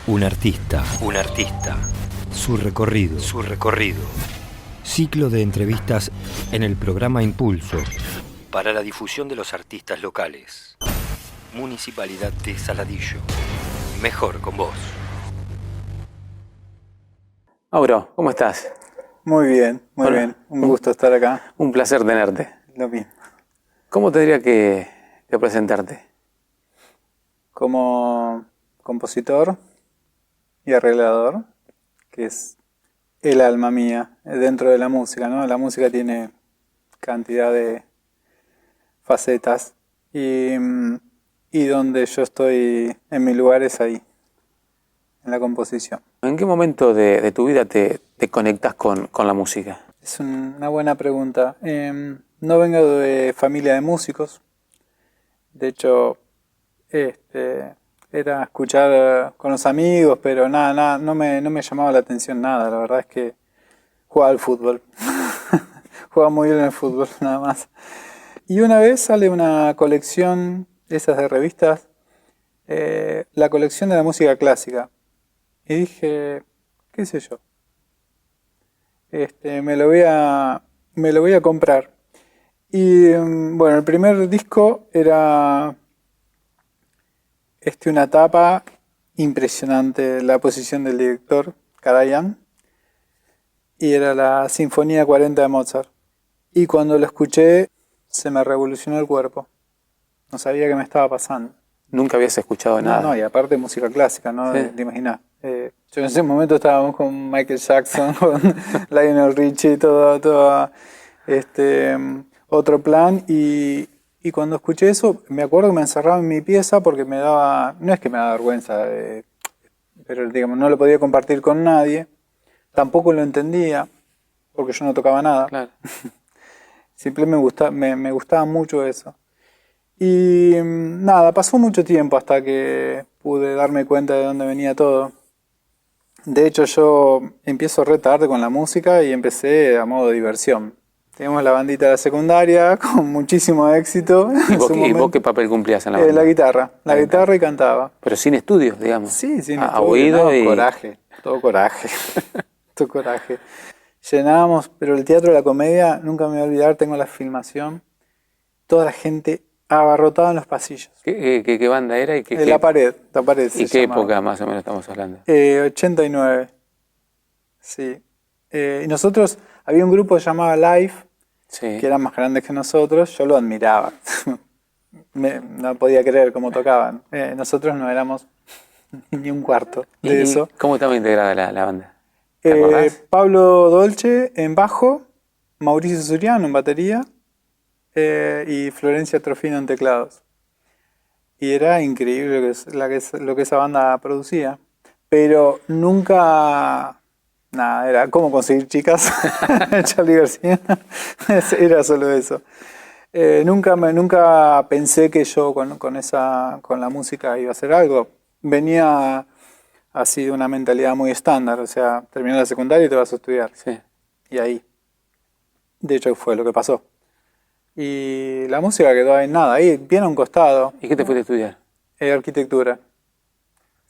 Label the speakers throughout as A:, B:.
A: Un artista. Su recorrido. Ciclo de entrevistas en el programa Impulso para la difusión de los artistas locales. Municipalidad de Saladillo. Mejor con vos.
B: Mauro, ¿cómo estás?
C: Muy bien, muy bien. Un gusto estar acá.
B: Un placer tenerte.
C: Lo mismo.
B: ¿Cómo tendría que presentarte?
C: Como compositor y arreglador, que es el alma mía dentro de la música, ¿no? La música tiene cantidad de facetas y donde yo estoy en mi lugar es ahí, en la composición.
B: ¿En qué momento de tu vida te conectas con la música?
C: Es una buena pregunta. No vengo de familia de músicos. De hecho, era escuchar con los amigos, pero nada, no me llamaba la atención nada. La verdad es que jugaba al fútbol. Jugaba muy bien al fútbol, nada más. Y una vez sale una colección, esas de revistas, la colección de la música clásica. Y dije, qué sé yo, me lo voy a comprar. Y bueno, el primer disco era una tapa impresionante, la posición del director, Karajan, y era la Sinfonía 40 de Mozart. Y cuando lo escuché, se me revolucionó el cuerpo. No sabía qué me estaba pasando.
B: Nunca habías escuchado nada.
C: No, y aparte música clásica, ¿no?
B: Sí.
C: Te imaginas. Yo en ese momento estábamos con Michael Jackson, con Lionel Richie, todo otro plan. Y cuando escuché eso, me acuerdo que me encerraba en mi pieza porque me daba, no es que me daba vergüenza, pero digamos, no lo podía compartir con nadie. Tampoco lo entendía, porque yo no tocaba nada.
B: Claro.
C: Simplemente me gustaba mucho eso. Y nada, pasó mucho tiempo hasta que pude darme cuenta de dónde venía todo. De hecho, yo empiezo re tarde con la música y empecé a modo de diversión. Teníamos la bandita de la secundaria con muchísimo éxito.
B: ¿Y vos qué papel cumplías en la banda?
C: La guitarra y cantaba.
B: Pero sin estudios, digamos.
C: Sí, sin
B: a oído
C: no,
B: y
C: todo coraje. Llenábamos, pero el Teatro de la Comedia, nunca me voy a olvidar, tengo la filmación. Toda la gente abarrotada en los pasillos.
B: ¿Qué banda era? ¿Y
C: La pared
B: ¿Y qué época más o menos estamos hablando?
C: 89. Sí. Y nosotros, había un grupo que se llamaba Live,
B: Sí.
C: que eran más grandes que nosotros. Yo lo admiraba. No podía creer cómo tocaban. Nosotros no éramos ni un cuarto de eso.
B: ¿Cómo estaba integrada la banda? ¿Te acordás?
C: Pablo Dolce en bajo, Mauricio Suriano en batería y Florencia Trofino en teclados. Y era increíble lo que esa banda producía. Pero nunca... Nada, era cómo conseguir chicas. Charly García. Era solo eso. Nunca pensé que yo con la música iba a hacer algo. Venía así de una mentalidad muy estándar. O sea, terminas la secundaria y te vas a estudiar.
B: Sí.
C: Y ahí. De hecho, fue lo que pasó. Y la música quedó ahí, nada, ahí, bien a un costado.
B: ¿Y qué te fuiste a estudiar?
C: Arquitectura.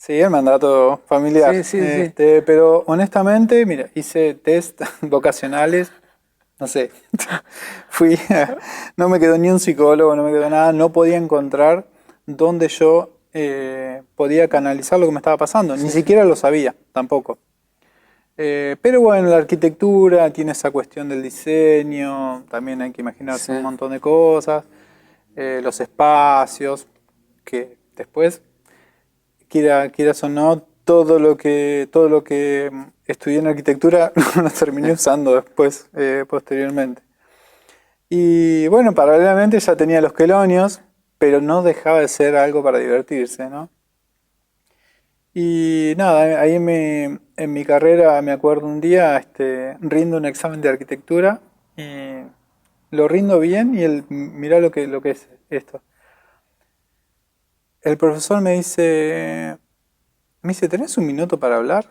C: Sí, el mandato familiar.
B: Sí.
C: Pero honestamente, mira, hice test vocacionales, no sé. No me quedó ni un psicólogo, no me quedó nada. No podía encontrar dónde yo podía canalizar lo que me estaba pasando. Ni siquiera lo sabía, tampoco. Pero bueno, la arquitectura tiene esa cuestión del diseño, también hay que imaginarse un montón de cosas, los espacios, que después, quieras o no, todo lo que estudié en arquitectura lo terminé usando después, posteriormente. Y bueno, paralelamente ya tenía los quelonios, pero no dejaba de ser algo para divertirse, ¿no? Y nada, ahí en mi carrera me acuerdo un día, rindo un examen de arquitectura y lo rindo bien y mirá lo que es esto. El profesor me dice, ¿tenés un minuto para hablar?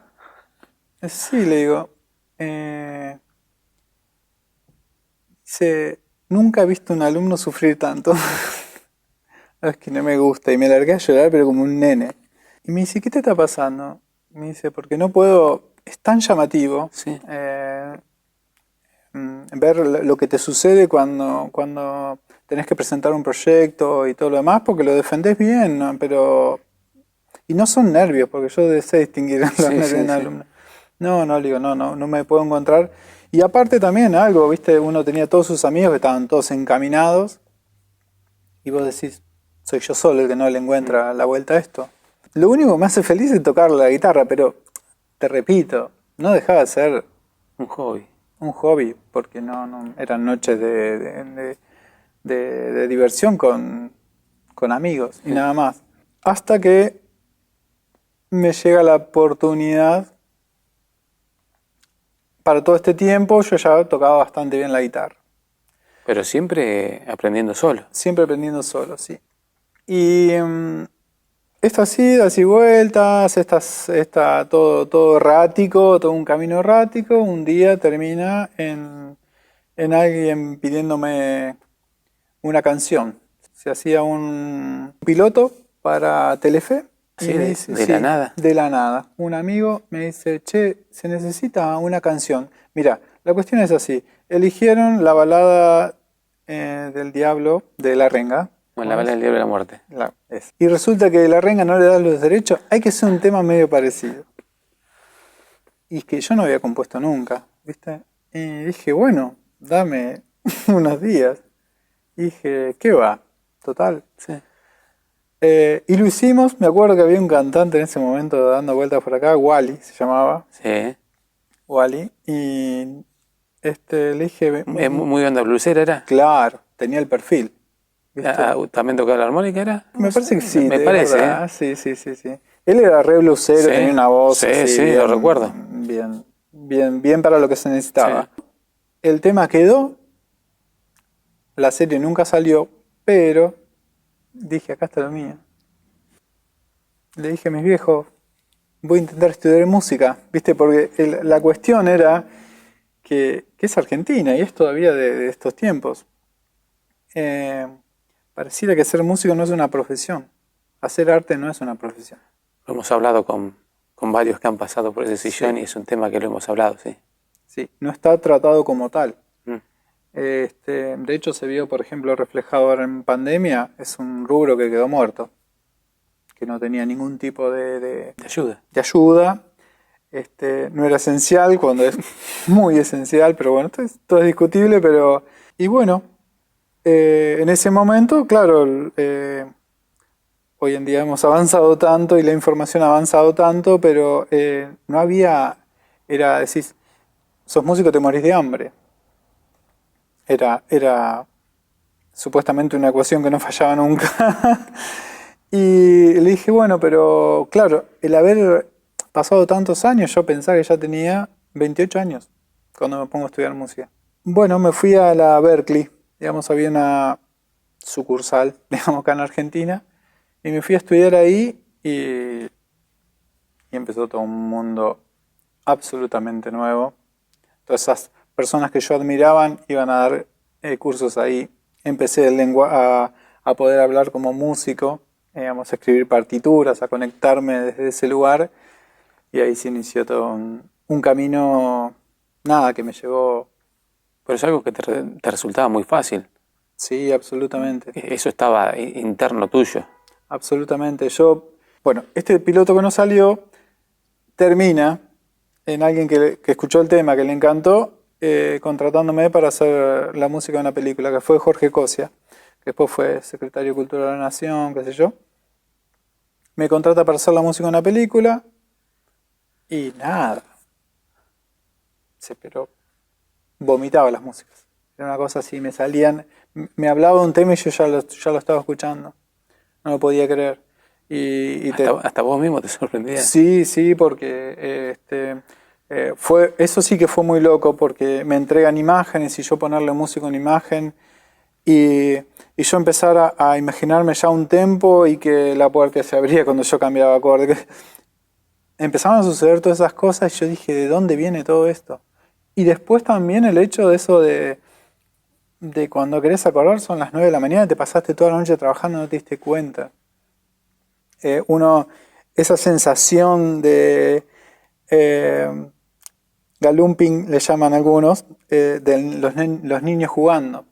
C: Sí, le digo. Dice, nunca he visto a un alumno sufrir tanto. Es que no me gusta. Y me largué a llorar, pero como un nene. Y me dice, ¿qué te está pasando? Me dice, porque no puedo, es tan llamativo
B: Sí.
C: Ver lo que te sucede cuando tenés que presentar un proyecto y todo lo demás, porque lo defendés bien, ¿no? Pero... Y no son nervios, porque yo sé distinguir los nervios de un alumno. No, le digo, no me puedo encontrar. Y aparte también algo, viste, uno tenía todos sus amigos que estaban todos encaminados, y vos decís, soy yo solo el que no le encuentra la vuelta a esto. Lo único que me hace feliz es tocar la guitarra, pero te repito, no dejaba de ser
B: Un hobby.
C: un hobby, porque no eran noches de diversión con amigos y nada más. Hasta que me llega la oportunidad. Para todo este tiempo yo ya tocaba bastante bien la guitarra.
B: Pero siempre aprendiendo solo.
C: Siempre aprendiendo solo, sí. Y estas idas y vueltas, todo errático, todo un camino errático, un día termina en alguien pidiéndome una canción. Se hacía un piloto para Telefe.
B: Sí,
C: Y me
B: de la nada.
C: De la nada. Un amigo me dice, che, se necesita una canción. Mira, la cuestión es así. Eligieron la balada del Diablo de La Renga.
B: Bueno, la bala del diablo de la muerte.
C: Y resulta que La Renga no le da los derechos. Hay que hacer un tema medio parecido. Y es que yo no había compuesto nunca, ¿viste? Y dije, bueno, dame unos días. Y dije, ¿qué va? Total.
B: Sí.
C: Y lo hicimos. Me acuerdo que había un cantante en ese momento dando vueltas por acá, Wally se llamaba.
B: Sí.
C: Wally. Y le dije,
B: ¿Es muy onda blusera era?
C: claro, tenía el perfil. ¿Viste?
B: ¿También tocaba la armónica era?
C: Me parece que sí.
B: Me
C: de
B: parece,
C: verdad. Sí. Él era re blusero,
B: Sí.
C: tenía una voz.
B: Sí,
C: así,
B: sí, lo recuerdo.
C: Bien para lo que se necesitaba.
B: Sí.
C: El tema quedó. La serie nunca salió, pero dije, acá está lo mío. Le dije a mis viejos, voy a intentar estudiar música, ¿viste? Porque la cuestión era que es Argentina y es todavía de estos tiempos. Pareciera que ser músico no es una profesión. Hacer arte no es una profesión.
B: Lo hemos hablado con varios que han pasado por ese sillón
C: Sí.
B: y es un tema que lo hemos hablado, sí.
C: Sí, no está tratado como tal.
B: Mm.
C: De hecho se vio, por ejemplo, reflejado ahora en pandemia, es un rubro que quedó muerto, que no tenía ningún tipo de
B: Te ayuda.
C: ayuda. No era esencial cuando es muy esencial, pero bueno, todo es discutible, pero... Y bueno, en ese momento, claro, hoy en día hemos avanzado tanto y la información ha avanzado tanto, pero no había... decís, sos músico, te morís de hambre. Era supuestamente una ecuación que no fallaba nunca. Y le dije, bueno, pero claro, el haber pasado tantos años, yo pensaba que ya tenía 28 años cuando me pongo a estudiar música. Bueno, me fui a la Berklee, digamos, había una sucursal, digamos, acá en Argentina, y me fui a estudiar ahí y empezó todo un mundo absolutamente nuevo. Todas esas personas que yo admiraban iban a dar cursos ahí. Empecé a poder hablar como músico, digamos, a escribir partituras, a conectarme desde ese lugar. Y ahí se inició todo un camino, nada, que me llevó...
B: Pero es algo que te resultaba muy fácil.
C: Sí, absolutamente.
B: Eso estaba interno tuyo.
C: Absolutamente. Bueno, este piloto que no salió termina en alguien que escuchó el tema, que le encantó, contratándome para hacer la música de una película, que fue Jorge Cosia, que después fue secretario de Cultura de la Nación, qué sé yo. Me contrata para hacer la música de una película y nada. Pero vomitaba las músicas. Era una cosa así, me salían, me hablaba un tema y yo ya lo estaba escuchando. No lo podía creer.
B: Hasta vos mismo te sorprendías.
C: Sí, porque eso sí que fue muy loco, porque me entregan imágenes y yo ponerle música en imagen y yo empezar a imaginarme ya un tempo y que la puerta se abría cuando yo cambiaba acorde. Empezaban a suceder todas esas cosas y yo dije, ¿de dónde viene todo esto? Y después también el hecho de eso de cuando querés acordar son las 9 de la mañana, te pasaste toda la noche trabajando y no te diste cuenta. Esa sensación de Galumping le llaman algunos, de los niños jugando.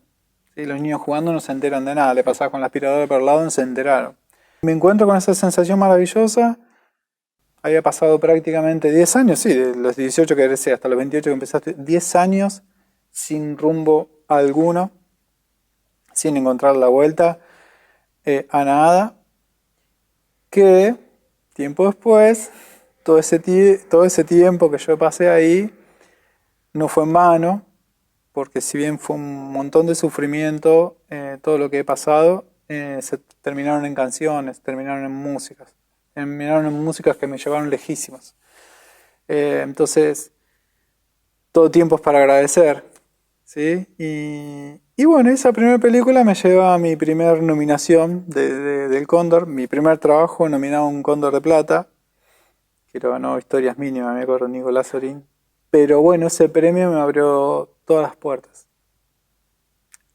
C: ¿Sí? Los niños jugando no se enteran de nada, le pasaba con la aspiradora por el lado, no se enteraron. Me encuentro con esa sensación maravillosa. Había pasado prácticamente 10 años, sí, de los 18 que egresé hasta los 28 que empezaste, 10 años sin rumbo alguno, sin encontrar la vuelta a nada, que tiempo después, todo ese tiempo que yo pasé ahí, no fue en vano, porque si bien fue un montón de sufrimiento, todo lo que he pasado, se terminaron en canciones, terminaron en músicas que me llevaron lejísimos. Entonces, todo tiempo es para agradecer, ¿sí? Y bueno, esa primera película me lleva a mi primer nominación del Cóndor, mi primer trabajo nominado a un Cóndor de Plata, que lo ganó Historias Mínimas, me acuerdo, Nicolás Sorín. Pero bueno, ese premio me abrió todas las puertas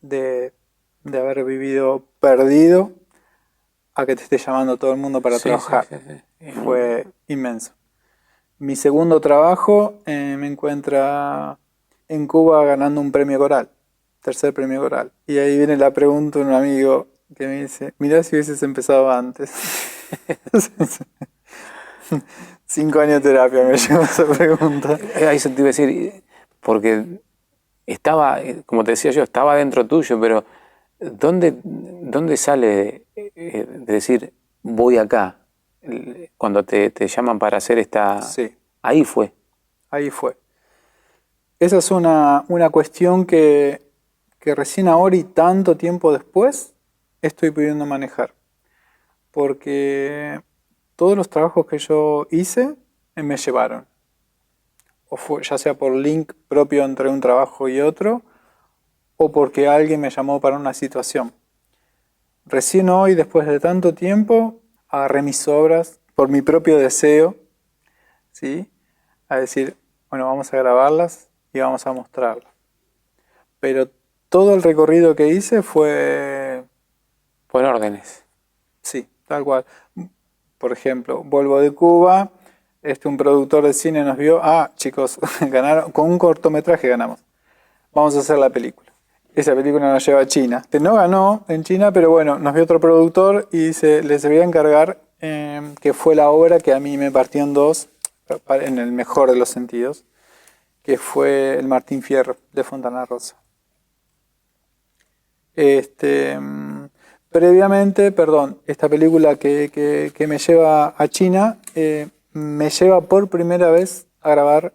C: de haber vivido perdido a que te esté llamando todo el mundo para trabajar. Sí. Fue inmenso. Mi segundo trabajo me encuentra en Cuba ganando un premio coral, tercer premio coral. Y ahí viene la pregunta de un amigo que me dice, mirá si hubieses empezado antes. 5 años de terapia me llevó esa pregunta.
B: Eso te iba a decir, porque estaba, como te decía yo, estaba dentro tuyo, pero ¿dónde sale de decir voy acá? Cuando te llaman para hacer esta...
C: Sí.
B: Ahí fue.
C: Ahí fue. Esa es una cuestión que recién ahora y tanto tiempo después estoy pudiendo manejar. Porque todos los trabajos que yo hice me llevaron. O fue, ya sea por link propio entre un trabajo y otro, o porque alguien me llamó para una situación. Recién hoy, después de tanto tiempo, agarré mis obras por mi propio deseo, ¿sí? A decir, bueno, vamos a grabarlas y vamos a mostrarlas. Pero todo el recorrido que hice fue...
B: por órdenes.
C: Sí, tal cual. Por ejemplo, vuelvo de Cuba, un productor de cine nos vio, chicos, ganaron, con un cortometraje ganamos. Vamos a hacer la película. Esa película nos lleva a China. No ganó en China, pero bueno, nos vio otro productor y les voy a encargar que fue la obra que a mí me partió en dos, en el mejor de los sentidos, que fue el Martín Fierro de Fontana Rosa. Previamente, esta película que me lleva a China, me lleva por primera vez a grabar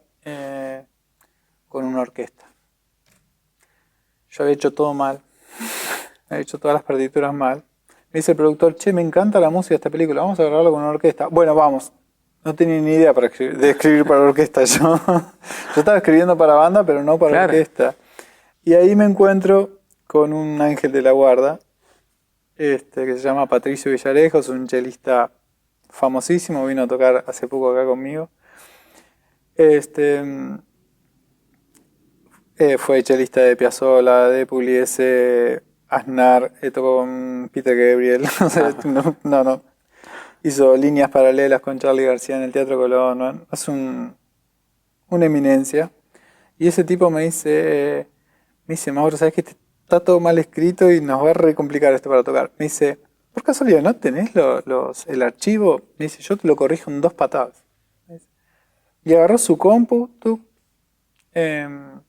C: con una orquesta. Yo había hecho todo mal, había hecho todas las partituras mal. Me dice el productor, me encanta la música de esta película, vamos a grabarlo con una orquesta. Bueno, vamos. No tenía ni idea de escribir para orquesta yo. Yo estaba escribiendo para banda, pero no para orquesta. Y ahí me encuentro con un ángel de la guarda, que se llama Patricio Villarejos, un chelista famosísimo, vino a tocar hace poco acá conmigo. Fue chelista de Piazzolla, de Pugliese, Aznar, tocó con Peter Gabriel. No. Hizo líneas paralelas con Charly García en el Teatro Colón. ¿No? Es una eminencia. Y ese tipo me dice, Mauro, ¿sabes qué? Está todo mal escrito y nos va a recomplicar esto para tocar. Me dice, por casualidad, ¿no tenés el archivo? Me dice, yo te lo corrijo en 2 patadas. Y agarró su compu, me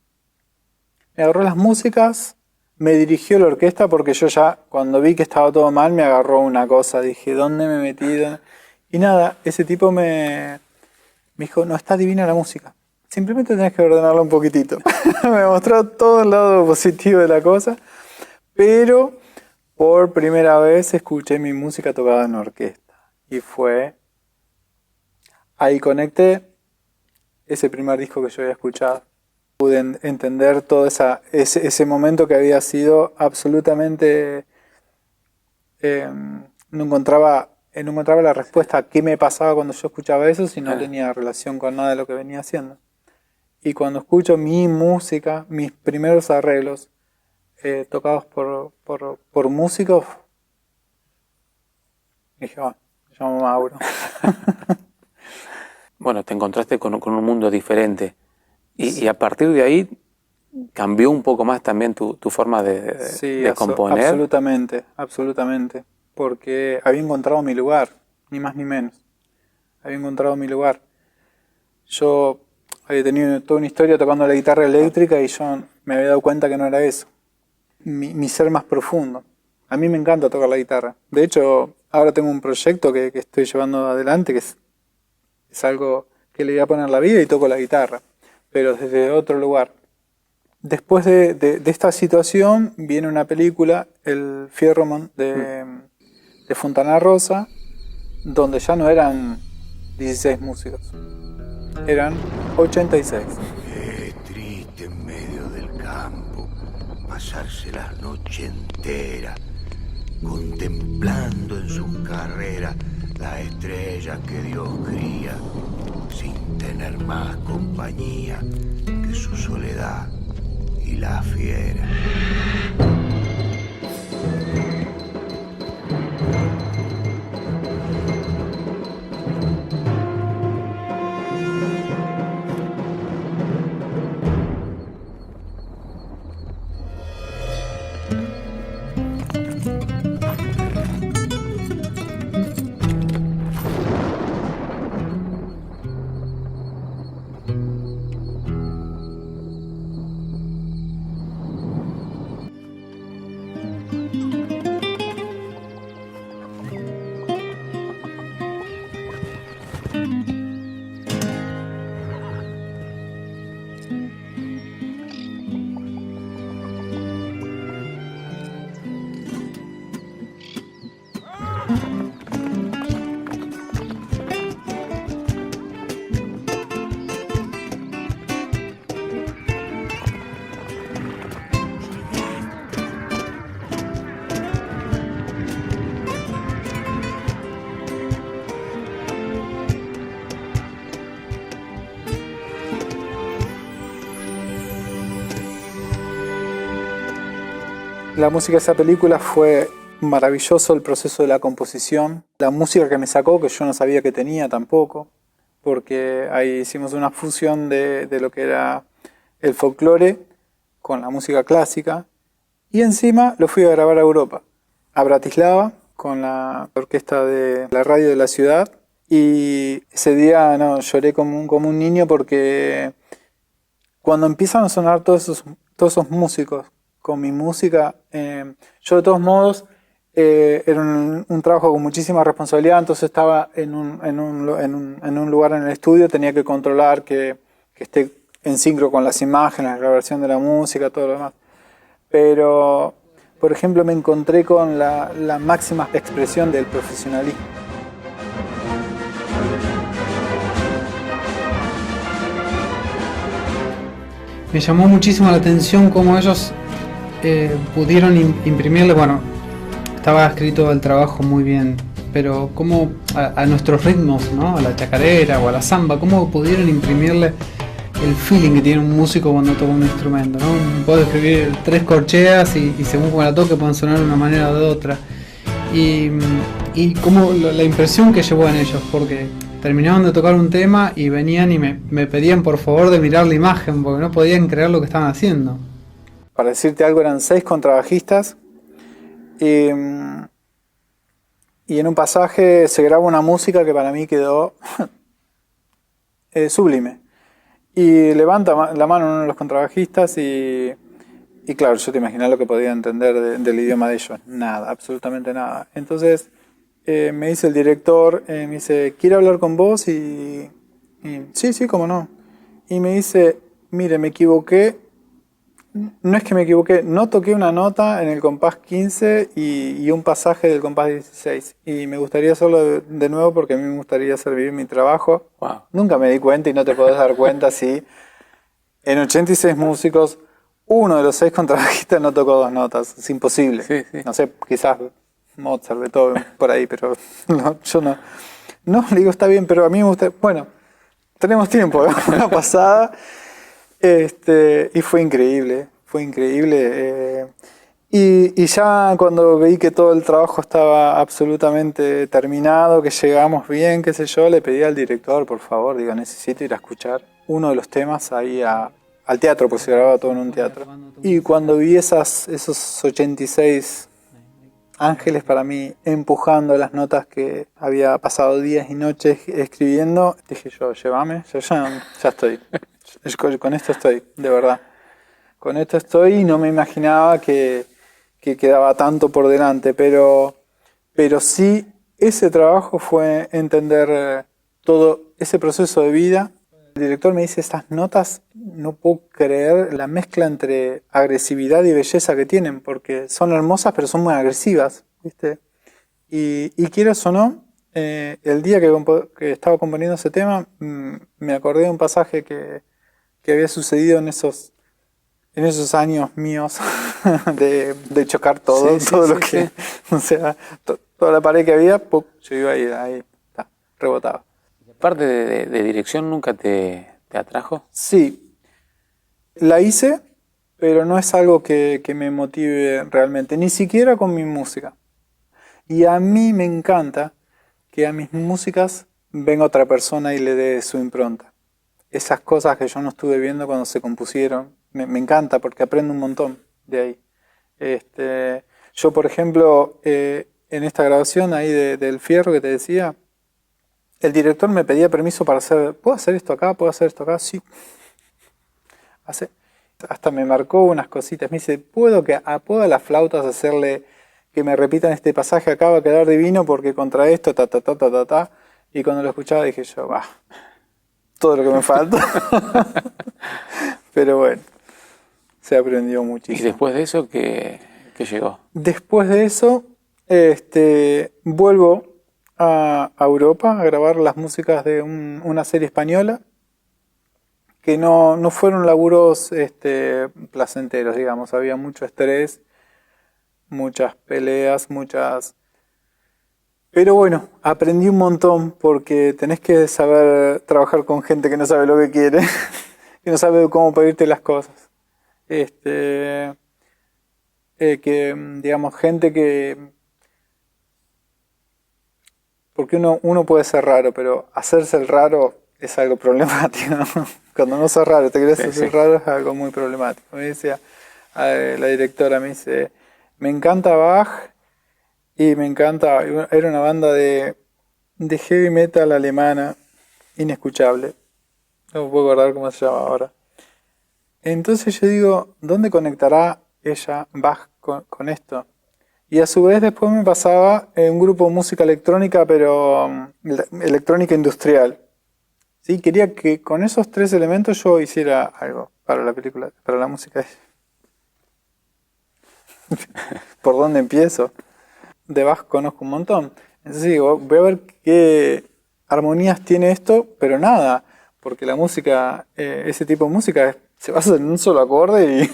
C: agarró las músicas, me dirigió la orquesta porque yo ya, cuando vi que estaba todo mal, me agarró una cosa. Dije, ¿dónde me metí? Y nada, ese tipo me dijo, no, está divina la música. Simplemente tenés que ordenarla un poquitito. Me mostró todo el lado positivo de la cosa, pero por primera vez escuché mi música tocada en orquesta. Y ahí conecté ese primer disco que yo había escuchado. Pude entender todo ese momento que había sido absolutamente... no encontraba la respuesta a qué me pasaba cuando yo escuchaba eso, si no tenía relación con nada de lo que venía haciendo. Y cuando escucho mi música, mis primeros arreglos tocados por músicos, dije, me llamo Mauro.
B: bueno, te encontraste con un mundo diferente. Y a partir de ahí cambió un poco más también tu forma de componer.
C: Absolutamente, absolutamente. Porque había encontrado mi lugar, ni más ni menos. Había encontrado mi lugar. Yo había tenido toda una historia tocando la guitarra eléctrica y yo me había dado cuenta que no era eso. Mi ser más profundo. A mí me encanta tocar la guitarra. De hecho, ahora tengo un proyecto que estoy llevando adelante, que es algo que le voy a poner la vida y toco la guitarra, pero desde otro lugar. Después de esta situación viene una película, El Fierro de Fontana Rosa, donde ya no eran 16 músicos, eran 86.
D: Qué triste en medio del campo, pasarse la noche entera, contemplando en sus carreras las estrellas que Dios cría, sin tener más compañía que su soledad y la fiera.
C: La música de esa película fue maravilloso, el proceso de la composición. La música que me sacó, que yo no sabía que tenía tampoco, porque ahí hicimos una fusión de lo que era el folclore con la música clásica. Y encima lo fui a grabar a Europa, a Bratislava, con la orquesta de la radio de la ciudad. Y ese día lloré como un niño, porque cuando empiezan a sonar todos esos músicos con mi música, yo de todos modos era un trabajo con muchísima responsabilidad, entonces estaba en un lugar en el estudio, tenía que controlar que esté en sincro con las imágenes, la grabación de la música, todo lo demás. Pero, por ejemplo, me encontré con la máxima expresión del profesionalismo.
E: Me llamó muchísimo la atención cómo ellos pudieron imprimirle, bueno, estaba escrito el trabajo muy bien, pero cómo a nuestros ritmos, ¿no? A la chacarera o a la samba, cómo pudieron imprimirle el feeling que tiene un músico cuando toca un instrumento, ¿no? Puedo escribir 3 corcheas y según cómo la toque pueden sonar de una manera o de otra. Y como la impresión que llevó en ellos, porque terminaban de tocar un tema y venían y me pedían por favor de mirar la imagen, porque no podían creer lo que estaban haciendo.
C: Para decirte algo, eran 6 contrabajistas y en un pasaje se graba una música que para mí quedó sublime. Y levanta la mano uno de los contrabajistas y claro, yo te imaginas lo que podía entender del idioma de ellos. Nada, absolutamente nada. Entonces me dice el director, me dice, ¿quiere hablar con vos? Y sí, cómo no. Y me dice, mire, me equivoqué. No es que me equivoqué, no toqué una nota en el compás 15 y un pasaje del compás 16. Y me gustaría hacerlo de nuevo porque a mí me gustaría hacer vivir mi trabajo.
B: Wow.
C: Nunca me di cuenta y no te podés dar cuenta si en 86 músicos, uno de los 6 contrabajistas no tocó 2 notas. Es imposible.
B: Sí.
C: No sé, quizás Mozart, Beethoven, por ahí, pero no, yo no. No, le digo, está bien, pero a mí me gusta... Bueno, tenemos tiempo, una pasada... y fue increíble, Y ya cuando vi que todo el trabajo estaba absolutamente terminado, que llegamos bien, qué sé yo, le pedí al director, por favor, digo, necesito ir a escuchar uno de los temas ahí al teatro, pues se grababa todo en un teatro. Y cuando vi esos 86 ángeles para mí empujando las notas que había pasado días y noches escribiendo, dije yo, llévame, yo ya estoy. Con esto estoy, de verdad. Con esto estoy y no me imaginaba que quedaba tanto por delante, pero sí ese trabajo fue entender todo ese proceso de vida. El director me dice, estas notas, no puedo creer la mezcla entre agresividad y belleza que tienen, porque son hermosas pero son muy agresivas, ¿viste? Y quieras o no, el día que estaba componiendo ese tema, me acordé de un pasaje que había sucedido en esos años míos de chocar todo lo que, o sea, toda la pared que había, yo iba ahí rebotaba.
B: ¿Parte de dirección nunca te atrajo?
C: Sí, la hice, pero no es algo que me motive realmente, ni siquiera con mi música. Y a mí me encanta que a mis músicas venga otra persona y le dé su impronta. Esas cosas que yo no estuve viendo cuando se compusieron, me encanta porque aprendo un montón de ahí. Yo, por ejemplo, en esta grabación ahí del Fierro que te decía, el director me pedía permiso para ¿puedo hacer esto acá? ¿Puedo hacer esto acá? Sí. Hasta me marcó unas cositas. Me dice, ¿puedo a las flautas hacerle que me repitan este pasaje acá? Va a quedar divino porque contra esto, ta. Y cuando lo escuchaba dije yo, todo lo que me falta. Pero bueno, se aprendió muchísimo.
B: ¿Y después de eso qué llegó?
C: Después de eso, vuelvo a Europa a grabar las músicas de una serie española que no fueron laburos placenteros, digamos. Había mucho estrés, muchas peleas, Pero bueno, aprendí un montón porque tenés que saber trabajar con gente que no sabe lo que quiere, que no sabe cómo pedirte las cosas. Digamos, gente que... Porque uno puede ser raro, pero hacerse el raro es algo problemático. Cuando no sos raro, te querés hacer raro, es algo muy problemático. Me decía la directora, me dice, me encanta Bach y me encanta, era una banda de heavy metal alemana, inescuchable. No me puedo acordar cómo se llama ahora. Entonces yo digo, ¿dónde conectará ella, Bach, con esto? Y a su vez después me pasaba un grupo de música electrónica, pero electrónica industrial. ¿Sí? Quería que con esos tres elementos yo hiciera algo para la película, para la música. ¿Por dónde empiezo? De Bach conozco un montón. Entonces digo, voy a ver qué armonías tiene esto, pero nada, porque la música, ese tipo de música se basa en un solo acorde y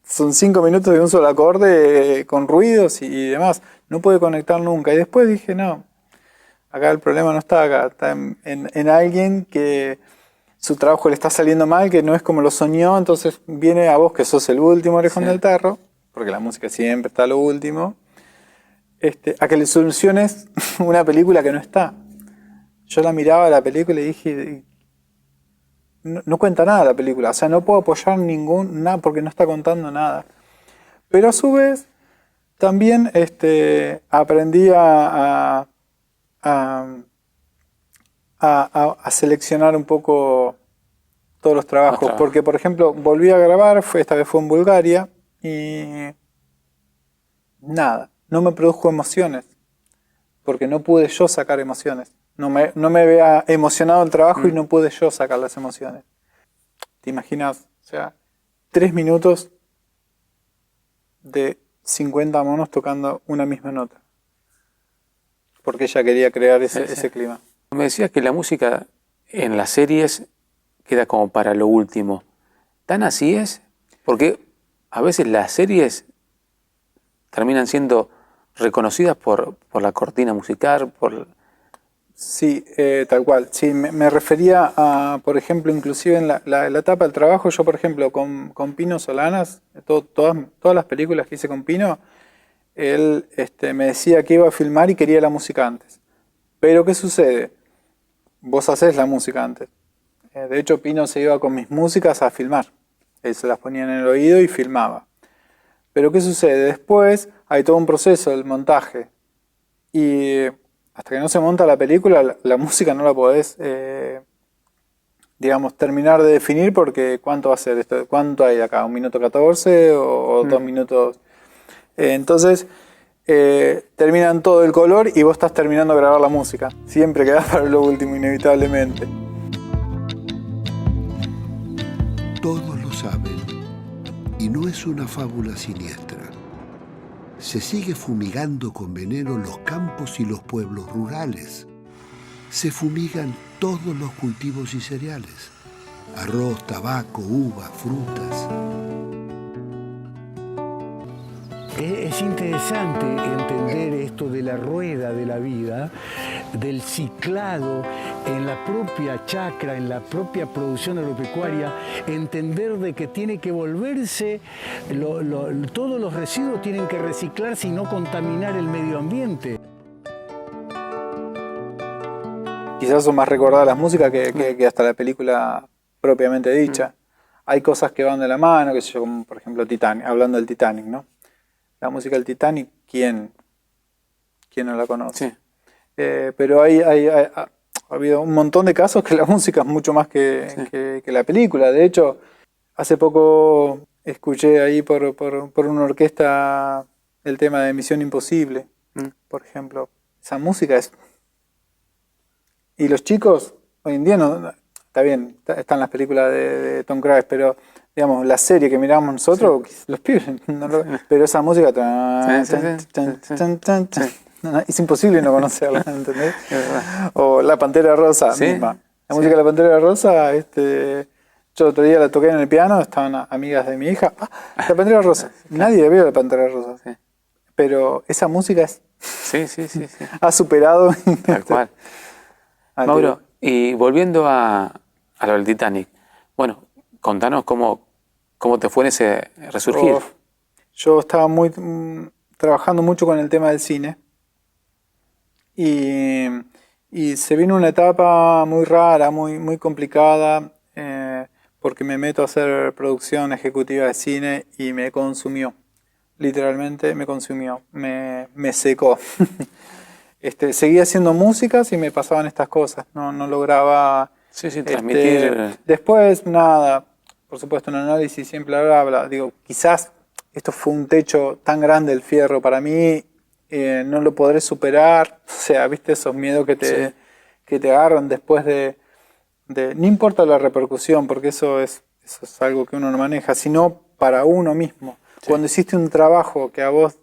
C: son 5 minutos de un solo acorde con ruidos y demás. No puede conectar nunca. Y después dije, no, acá el problema no está acá, está en alguien que su trabajo le está saliendo mal, que no es como lo soñó, entonces viene a vos que sos el último orejón del tarro, porque la música siempre está a lo último, a que le soluciones una película que no está. Yo la miraba la película y dije, no cuenta nada la película, o sea, no puedo apoyar nada porque no está contando nada. Pero a su vez, también aprendí a seleccionar un poco todos los trabajos, porque por ejemplo, volví a grabar, esta vez fue en Bulgaria, y nada, no me produjo emociones, porque no pude yo sacar emociones. No me había emocionado el trabajo y no pude yo sacar las emociones. ¿Te imaginas? O sea, 3 minutos de 50 monos tocando una misma nota. Porque ella quería crear ese clima.
B: Me decías que la música en las series queda como para lo último. ¿Tan así es? Porque a veces las series terminan siendo reconocidas por la cortina musical,
C: Sí, tal cual. Sí, me refería a, por ejemplo, inclusive en la etapa del trabajo, yo, por ejemplo, con Pino Solanas, todas las películas que hice con Pino, él me decía que iba a filmar y quería la música antes. Pero ¿qué sucede? Vos hacés la música antes. De hecho, Pino se iba con mis músicas a filmar. Él se las ponía en el oído y filmaba. Pero ¿qué sucede? Después hay todo un proceso, el montaje. Y hasta que no se monta la película, la música no la podés, digamos, terminar de definir, porque ¿cuánto va a ser esto? ¿Cuánto hay acá? ¿1 minuto 14 o 2 minutos? Entonces, terminan todo el color y vos estás terminando de grabar la música. Siempre quedás para lo último, inevitablemente.
D: Todos lo saben, y no es una fábula siniestra. Se sigue fumigando con veneno los campos y los pueblos rurales. Se fumigan todos los cultivos y cereales: arroz, tabaco, uvas, frutas.
F: Es interesante entender esto de la rueda de la vida, del ciclado en la propia chacra, en la propia producción agropecuaria, entender de que tiene que volverse, todos los residuos tienen que reciclarse y no contaminar el medio ambiente.
C: Quizás son más recordadas las músicas que hasta la película propiamente dicha. Hay cosas que van de la mano, que sé yo, como por ejemplo Titanic, hablando del Titanic, ¿no? La música del Titanic, ¿quién no la conoce? Sí. Pero ha habido un montón de casos que la música es mucho más que la película. De hecho, hace poco escuché ahí por una orquesta el tema de Misión Imposible, por ejemplo. Esa música es... Y los chicos, hoy en día, no, está bien, están las películas de Tom Cruise, pero... digamos, la serie que miramos nosotros, los pibes, pero esa música, es imposible no conocerla, ¿entendés? O La Pantera Rosa misma. La música de La Pantera Rosa, yo otro día la toqué en el piano, estaban amigas de mi hija. La Pantera Rosa. Nadie vio La Pantera Rosa. Sí. Pero esa música es...
B: Sí.
C: ha superado...
B: Tal cual. Mauro, y volviendo a lo del Titanic, bueno, contanos cómo te fue en ese resurgir.
C: Yo estaba trabajando mucho con el tema del cine y se vino una etapa muy rara, muy complicada, porque me meto a hacer producción ejecutiva de cine y me consumió, literalmente me consumió, me secó. Seguía haciendo músicas y me pasaban estas cosas, no lograba
B: transmitir.
C: Después nada. Por supuesto, un análisis siempre habla. Digo, quizás esto fue un techo tan grande el fierro para mí, no lo podré superar. O sea, viste esos miedos que te agarran después de... No importa la repercusión, porque eso es algo que uno no maneja, sino para uno mismo. Sí. Cuando hiciste un trabajo que a vos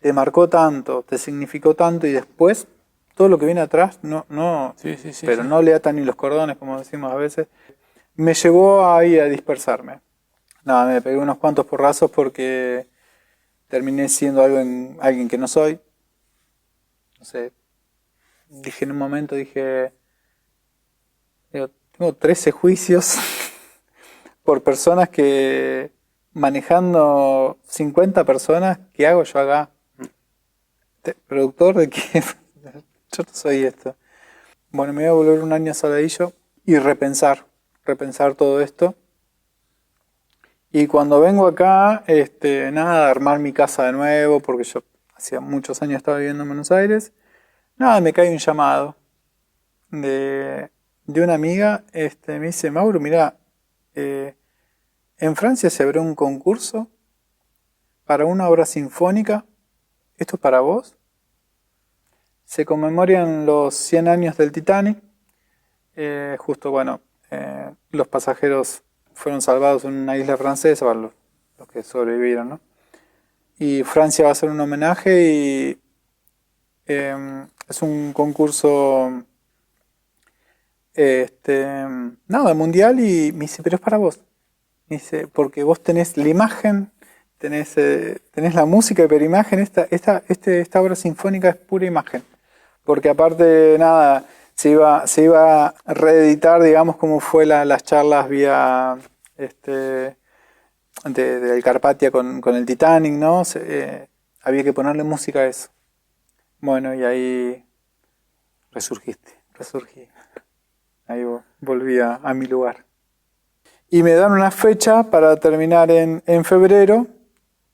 C: te marcó tanto, te significó tanto, y después todo lo que viene atrás, no le atan ni los cordones, como decimos a veces. Me llevó ahí a dispersarme. Nada, me pegué unos cuantos porrazos porque terminé siendo alguien que no soy. No sé. En un momento tengo 13 juicios por personas que, manejando 50 personas, ¿qué hago yo acá? ¿Productor de qué? Yo no soy esto. Bueno, me voy a volver un año a Saladillo y repensar todo esto. Y cuando vengo acá, armar mi casa de nuevo, porque yo hacía muchos años estaba viviendo en Buenos Aires, me cae un llamado de una amiga, me dice, Mauro, mira, en Francia se abrió un concurso para una obra sinfónica, esto es para vos, se conmemoran los 100 años del Titanic, justo, los pasajeros fueron salvados en una isla francesa, los que sobrevivieron, ¿no? Y Francia va a hacer un homenaje y es un concurso mundial, y me dice, pero es para vos. Me dice, porque vos tenés la imagen, tenés la música, pero imagen, esta obra sinfónica es pura imagen. porque aparte, nada, se iba a reeditar, digamos, como fue las charlas vía del Carpathia con el Titanic, ¿no? Había que ponerle música a eso. Bueno, y ahí resurgí. Ahí volví a mi lugar. Y me dan una fecha para terminar en febrero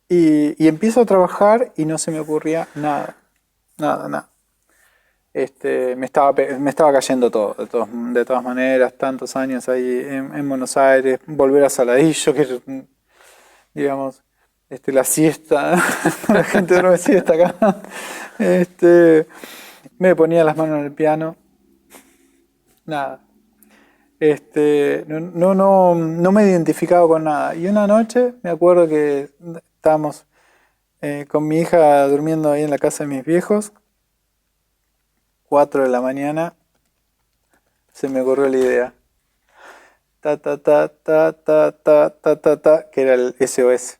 C: y empiezo a trabajar y no se me ocurría nada. Me estaba cayendo todo, de todas maneras, tantos años ahí en Buenos Aires, volver a Saladillo, que digamos, la siesta, la gente duerme siesta acá. Me ponía las manos en el piano, nada. No me identificaba con nada. Y una noche me acuerdo que estábamos con mi hija durmiendo ahí en la casa de mis viejos. 4 de la mañana se me ocurrió la idea. Ta ta ta ta ta ta ta ta ta, que era el SOS.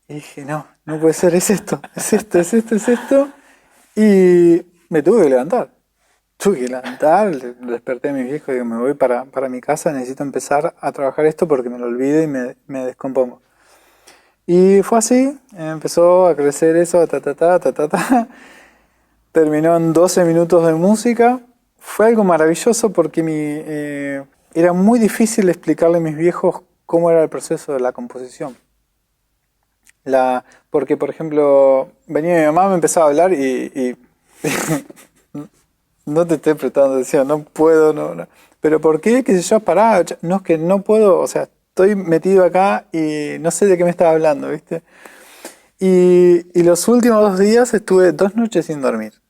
C: Y dije, no puede ser, es esto. Y me tuve que levantar. Desperté a mis viejos y digo, me voy para mi casa, necesito empezar a trabajar esto porque me lo olvido y me descompongo. Y fue así, empezó a crecer eso, terminó en 12 minutos de música. Fue algo maravilloso porque era muy difícil explicarle a mis viejos cómo era el proceso de la composición. Porque, por ejemplo, venía mi mamá, me empezaba a hablar y no te estoy prestando atención, no puedo, no. Pero ¿por qué? ¿Qué sé yo? Pará, no es que no puedo, o sea, estoy metido acá y no sé de qué me estaba hablando, ¿viste? Y los últimos 2 días estuve 2 noches sin dormir.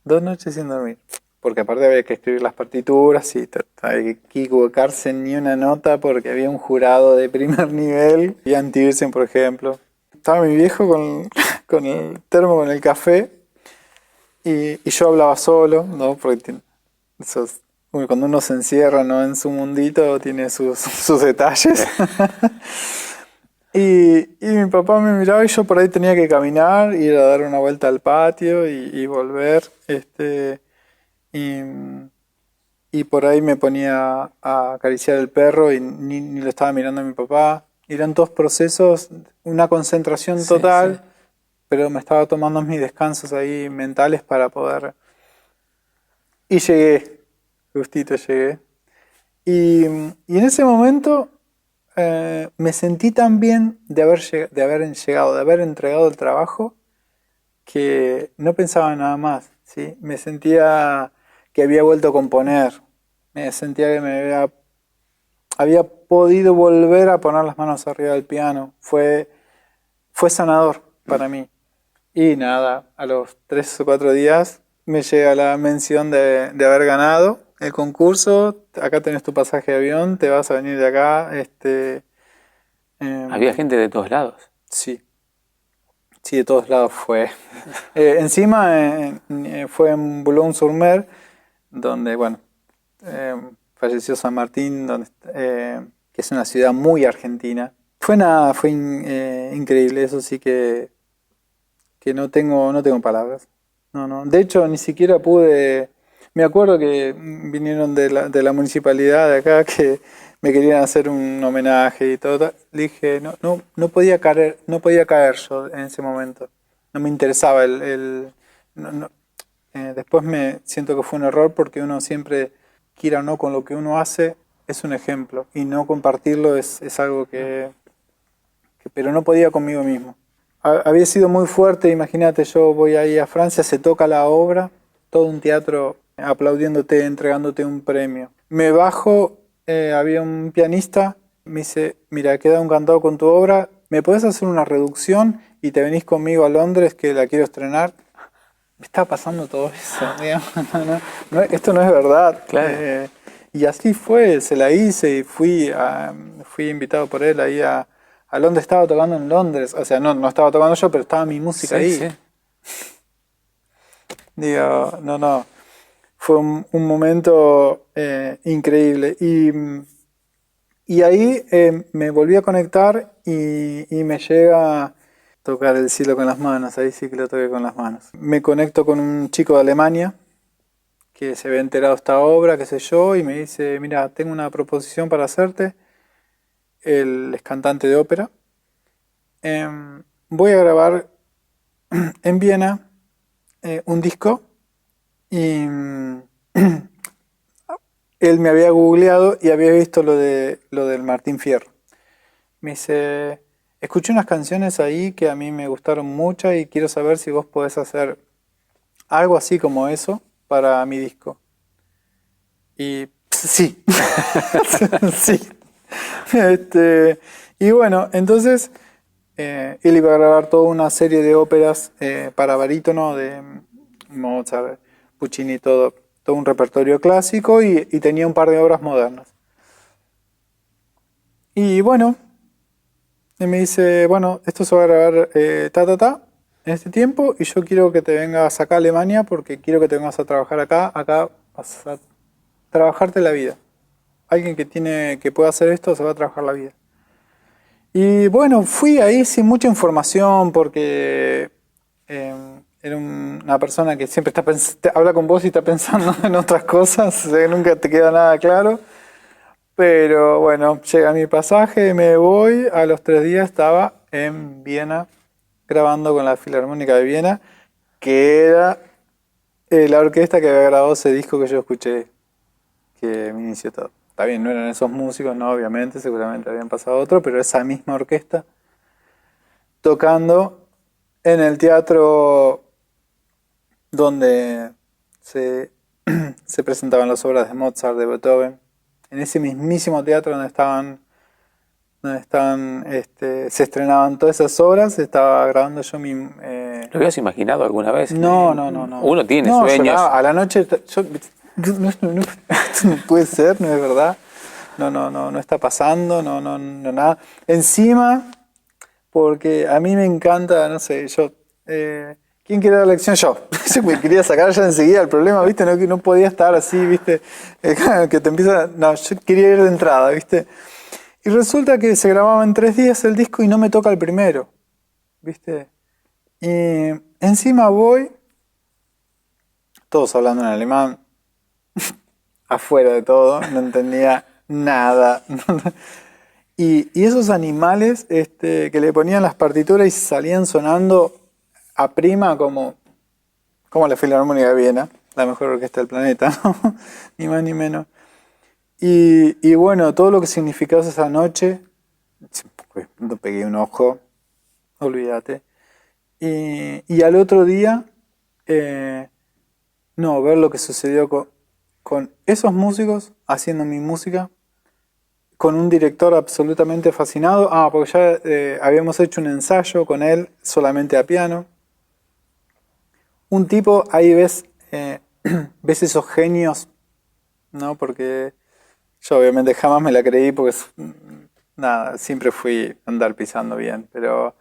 C: 2 noches sin dormir. Porque aparte había que escribir las partituras y había que equivocarse en ni una nota porque había un jurado de primer nivel. Y Anti-Irsen, por ejemplo. Estaba mi viejo con el termo, con el café. Y yo hablaba solo, ¿no? Porque cuando uno se encierra, ¿no?, en su mundito, tiene sus detalles. y mi papá me miraba y yo por ahí tenía que caminar, ir a dar una vuelta al patio y volver. Y por ahí me ponía a acariciar el perro y ni lo estaba mirando a mi papá. Eran 2 procesos, una concentración total. Sí. Pero me estaba tomando mis descansos ahí mentales para poder... Y llegué, justito llegué. Y en ese momento me sentí tan bien de haber entregado el trabajo, que no pensaba en nada más, ¿sí? Me sentía que había vuelto a componer, me sentía que había podido volver a poner las manos arriba del piano. Fue sanador para mí. Y nada, a los 3 o 4 días me llega la mención de haber ganado el concurso. Acá tenés tu pasaje de avión, te vas a venir de acá.
B: Había gente de todos lados.
C: Sí, de todos lados fue. Encima fue en Boulogne-sur-Mer, donde, bueno, falleció San Martín, que es una ciudad muy argentina. Fue increíble, eso sí que no tengo palabras. No. De hecho, ni siquiera pude... Me acuerdo que vinieron de la municipalidad de acá que me querían hacer un homenaje y todo. Le dije, no podía caer yo en ese momento. No me interesaba después me siento que fue un error porque uno siempre, quiera o no, con lo que uno hace, es un ejemplo. Y no compartirlo es algo que pero no podía conmigo mismo. Había sido muy fuerte, imagínate, yo voy ahí a Francia, se toca la obra, todo un teatro aplaudiéndote, entregándote un premio. Me bajo, había un pianista, me dice, mira, queda un cantado con tu obra, ¿me podés hacer una reducción y te venís conmigo a Londres que la quiero estrenar? Me está pasando todo eso, digamos, esto no es verdad.
B: Claro.
C: Y así fue, se la hice y fui invitado por él ahí a Londres. Estaba tocando en Londres, o sea, no estaba tocando yo, pero estaba mi música ahí. Sí. Digo, no. Fue un momento increíble. Y ahí me volví a conectar y me llega tocar el cielo con las manos, ahí sí que lo toqué con las manos. Me conecto con un chico de Alemania que se había enterado de esta obra, qué sé yo, y me dice, mira, tengo una proposición para hacerte. Él es cantante de ópera. Voy a grabar en Viena un disco y él me había googleado y había visto lo del Martín Fierro. Me dice, escuché unas canciones ahí que a mí me gustaron mucho y quiero saber si vos podés hacer algo así como eso para mi disco. Y sí, sí. Y bueno, entonces él iba a grabar toda una serie de óperas para barítono de Mozart, Puccini, todo un repertorio clásico y tenía un par de obras modernas. Y bueno, él me dice, bueno, esto se va a grabar en este tiempo y yo quiero que te vengas acá a Alemania porque quiero que te vengas a trabajar acá vas a trabajarte la vida. Alguien que pueda hacer esto se va a trabajar la vida. Y bueno, fui ahí sin mucha información porque era una persona que siempre habla con vos y está pensando en otras cosas, nunca te queda nada claro. Pero bueno, llega mi pasaje, me voy, a los 3 días estaba en Viena grabando con la Filarmónica de Viena, que era la orquesta que había grabado ese disco que yo escuché, que me inició todo. Está bien, no eran esos músicos, no, obviamente, seguramente habían pasado otro, pero esa misma orquesta tocando en el teatro donde se presentaban las obras de Mozart, de Beethoven, en ese mismísimo teatro donde se estrenaban todas esas obras, estaba grabando yo mi...
B: ¿Lo habías imaginado alguna vez?
C: No.
B: Uno tiene
C: No,
B: sueños.
C: lloraba, a la noche... No puede ser, no es verdad. No está pasando, no, nada. Encima, porque a mí me encanta, no sé, ¿quién quiere dar la lección? Yo. Me quería sacar ya enseguida el problema, ¿viste? No podía estar así, ¿viste? Que te empieza... No, yo quería ir de entrada, ¿viste? Y resulta que se grababa en 3 días el disco y no me toca el primero, ¿viste? Y encima voy, todos hablando en alemán, afuera de todo, no entendía nada. Y esos animales que le ponían las partituras y salían sonando a prima como la Filarmónica de Viena, la mejor orquesta del planeta, ¿no? Ni más ni menos. Y bueno, todo lo que significaba esa noche, no pegué un ojo, olvídate. Y al otro día, ver lo que sucedió con esos músicos haciendo mi música, con un director absolutamente fascinado. Porque ya habíamos hecho un ensayo con él solamente a piano. Un tipo, ahí ves esos genios, ¿no? Porque yo obviamente jamás me la creí porque siempre fui a andar pisando bien, pero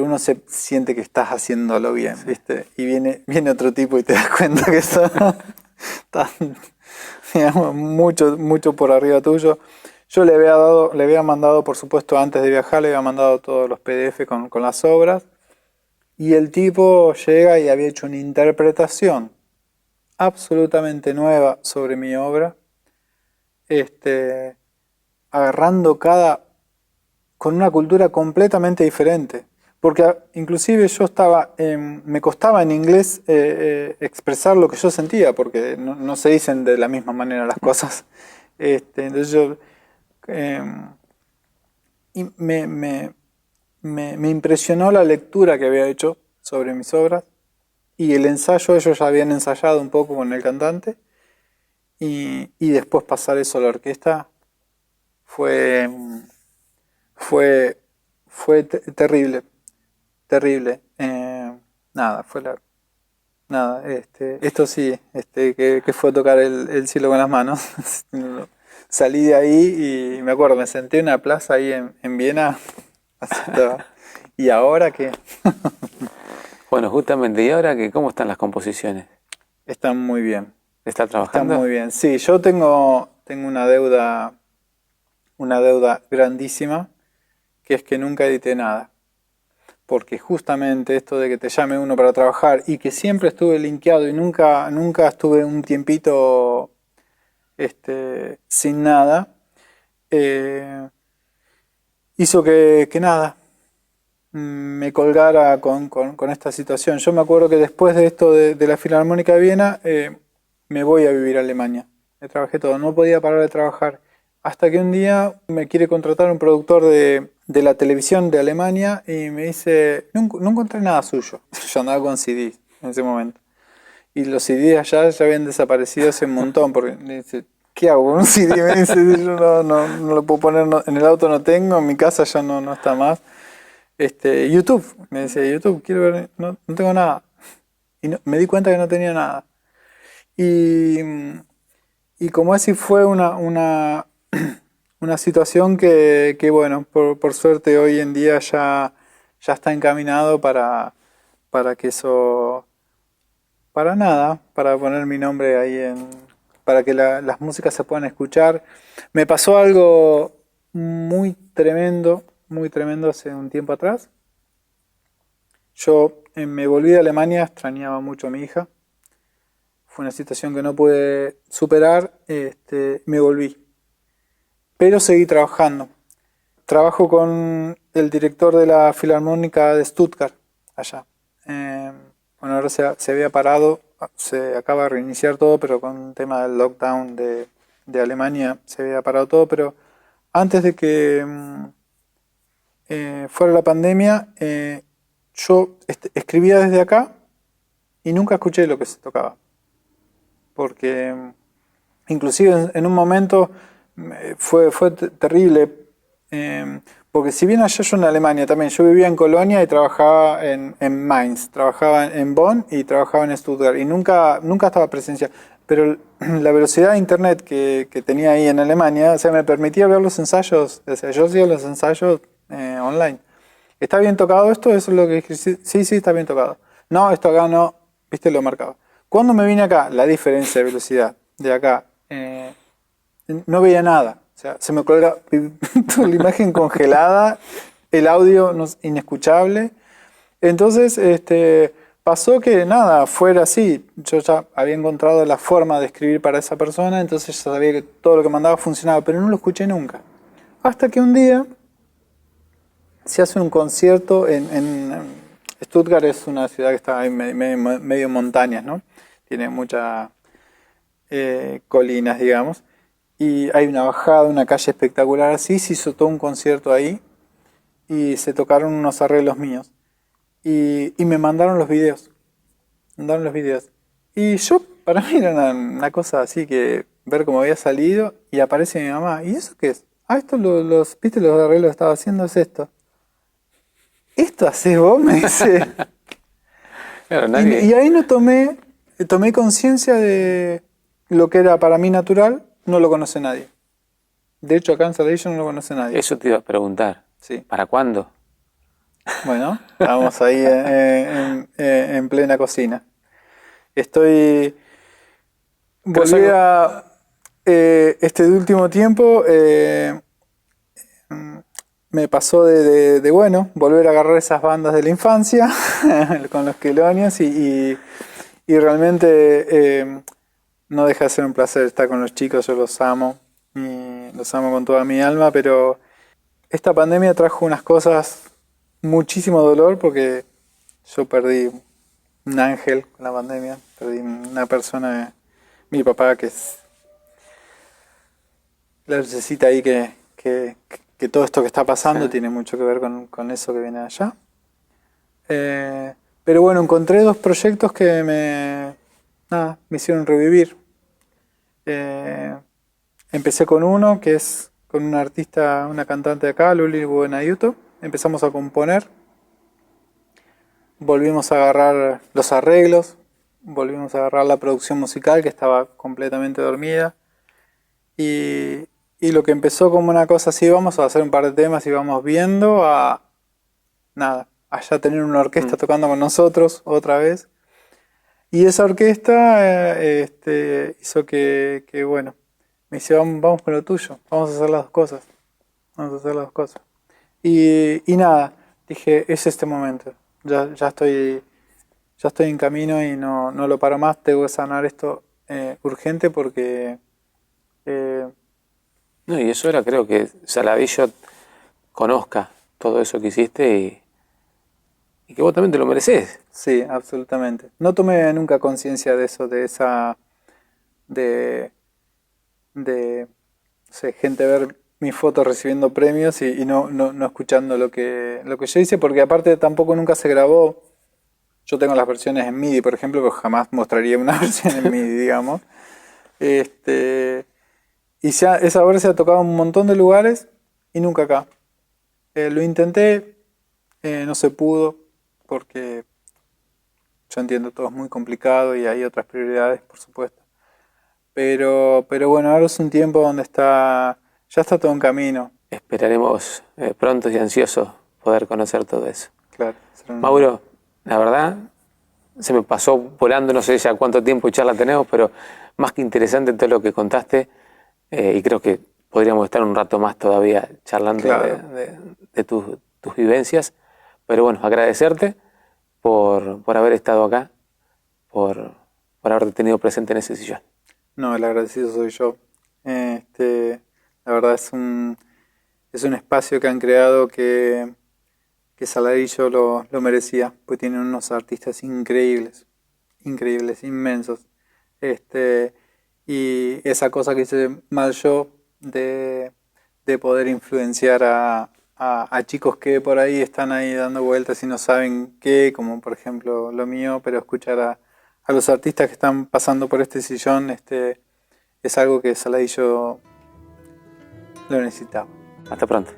C: uno se siente que estás haciéndolo bien, ¿viste? Y viene otro tipo y te das cuenta que está digamos, mucho por arriba tuyo. Yo le había mandado, por supuesto, antes de viajar, le había mandado todos los PDF con las obras, y el tipo llega y había hecho una interpretación absolutamente nueva sobre mi obra, agarrando con una cultura completamente diferente. Porque inclusive yo me costaba en inglés expresar lo que yo sentía, porque no se dicen de la misma manera las cosas. Entonces yo... y me impresionó la lectura que había hecho sobre mis obras, y el ensayo, ellos ya habían ensayado un poco con el cantante, y después pasar eso a la orquesta fue terrible. Esto sí, que fue tocar el cielo con las manos. Salí de ahí y me acuerdo, me senté en una plaza ahí en Viena. ¿Y ahora qué?
B: Bueno, justamente, ¿y ahora qué? ¿Cómo están las composiciones?
C: Están muy bien.
B: ¿Está trabajando?
C: Están muy bien. Sí, yo tengo una deuda grandísima, que es que nunca edité nada. porque justamente esto de que te llame uno para trabajar y que siempre estuve linkeado y nunca estuve un tiempito sin nada, hizo que nada, me colgara con esta situación. Yo me acuerdo que después de esto de la Filarmónica de Viena, me voy a vivir a Alemania. Me trabajé todo, no podía parar de trabajar. Hasta que un día me quiere contratar un productor de la televisión de Alemania y me dice, no encontré nada suyo. Yo andaba con CDs en ese momento. Y los CDs allá ya habían desaparecido hace un montón, porque me dice, ¿qué hago con un CD? Me dice, yo no lo puedo poner, en el auto no tengo, en mi casa ya no está más. YouTube, me decía, YouTube, quiero ver, no tengo nada. Y me di cuenta que no tenía nada. Y como así fue una situación que bueno, por suerte hoy en día ya está encaminado para que eso, para nada, para poner mi nombre ahí para que las músicas se puedan escuchar. Me pasó algo muy tremendo hace un tiempo atrás. Yo me volví de Alemania, extrañaba mucho a mi hija. Fue una situación que no pude superar, me volví. Pero seguí trabajando. Trabajo con el director de la Filarmónica de Stuttgart, allá. Bueno, ahora se había parado, se acaba de reiniciar todo, pero con el tema del lockdown de Alemania se había parado todo, pero antes de que fuera la pandemia, yo escribía desde acá y nunca escuché lo que se tocaba. Porque inclusive en un momento fue terrible, porque si bien allá yo en Alemania también, yo vivía en Colonia y trabajaba en Mainz, trabajaba en Bonn y trabajaba en Stuttgart y nunca estaba presencial. Pero la velocidad de internet que tenía ahí en Alemania, o sea, me permitía ver los ensayos, o sea, yo hacía los ensayos online. ¿Está bien tocado esto? Eso es lo que dije, sí, está bien tocado. No, esto acá no, viste, lo marcaba. Cuando me vine acá, la diferencia de velocidad de acá, no veía nada. O sea, se me colgaba la imagen congelada, el audio inescuchable. Entonces, pasó que nada, fuera así. Yo ya había encontrado la forma de escribir para esa persona, entonces ya sabía que todo lo que mandaba funcionaba, pero no lo escuché nunca. Hasta que un día se hace un concierto en Stuttgart, es una ciudad que está en medio montañas, ¿no? Tiene muchas colinas, digamos. Y hay una bajada, una calle espectacular así, se hizo todo un concierto ahí y se tocaron unos arreglos míos. Y me mandaron los videos. Y yo, para mí era una cosa así que ver cómo había salido y aparece mi mamá. ¿Y eso qué es? Ah, esto ¿viste los arreglos que estaba haciendo? Es esto. ¿Esto haces vos? Me dice.
B: Claro,
C: y ahí tomé conciencia de lo que era para mí natural, no lo conoce nadie. De hecho, acá en Salvation no lo conoce nadie.
B: Eso te iba a preguntar.
C: Sí.
B: ¿Para cuándo?
C: Bueno, estamos ahí en plena cocina. Volví a este último tiempo, me pasó de bueno, volver a agarrar esas bandas de la infancia con los quelonios y realmente no deja de ser un placer estar con los chicos, yo los amo con toda mi alma, pero esta pandemia trajo unas cosas, muchísimo dolor, porque yo perdí un ángel con la pandemia, perdí una persona, mi papá, que es la lucecita ahí que todo esto que está pasando tiene mucho que ver con eso que viene allá. Pero bueno, encontré dos proyectos que me hicieron revivir. Empecé con uno que es con una artista, una cantante de acá, Luli Buenayuto. Empezamos a componer, volvimos a agarrar los arreglos, volvimos a agarrar la producción musical que estaba completamente dormida y lo que empezó como una cosa así, vamos a hacer un par de temas y vamos viendo a ya tener una orquesta tocando con nosotros otra vez. Y esa orquesta hizo que bueno, me dice, vamos con lo tuyo, vamos a hacer las dos cosas. Y nada, dije, es este momento, ya estoy en camino y no lo paro más, tengo que sanar esto urgente porque...
B: No, y eso era, creo que Saladillo conozca todo eso que hiciste y que vos también te lo mereces.
C: Sí, absolutamente. No tomé nunca conciencia de eso, de esa... de no sé, gente ver mis fotos recibiendo premios y no escuchando lo que yo hice, porque aparte tampoco nunca se grabó. Yo tengo las versiones en MIDI, por ejemplo, pero jamás mostraría una versión en MIDI, digamos. Y esa obra se ha tocado en un montón de lugares y nunca acá. Lo intenté, no se pudo, porque yo entiendo todo es muy complicado y hay otras prioridades, por supuesto. Pero bueno, ahora es un tiempo donde ya está todo en camino.
B: Esperaremos pronto y ansiosos poder conocer todo eso.
C: Claro.
B: Mauro, la verdad, se me pasó volando, no sé ya cuánto tiempo de charla tenemos, pero más que interesante todo lo que contaste, y creo que podríamos estar un rato más todavía charlando
C: Claro.
B: de tus vivencias. Pero bueno, agradecerte por haber estado acá, por haberte tenido presente en ese sillón.
C: No, el agradecido soy yo. La verdad es un espacio que han creado que Saladillo lo merecía, pues tienen unos artistas increíbles, inmensos. Y esa cosa que hice mal yo de poder influenciar a chicos que por ahí están ahí dando vueltas y no saben qué, como por ejemplo lo mío, pero escuchar a los artistas que están pasando por este sillón, es algo que Saladillo lo necesitaba.
B: Hasta pronto.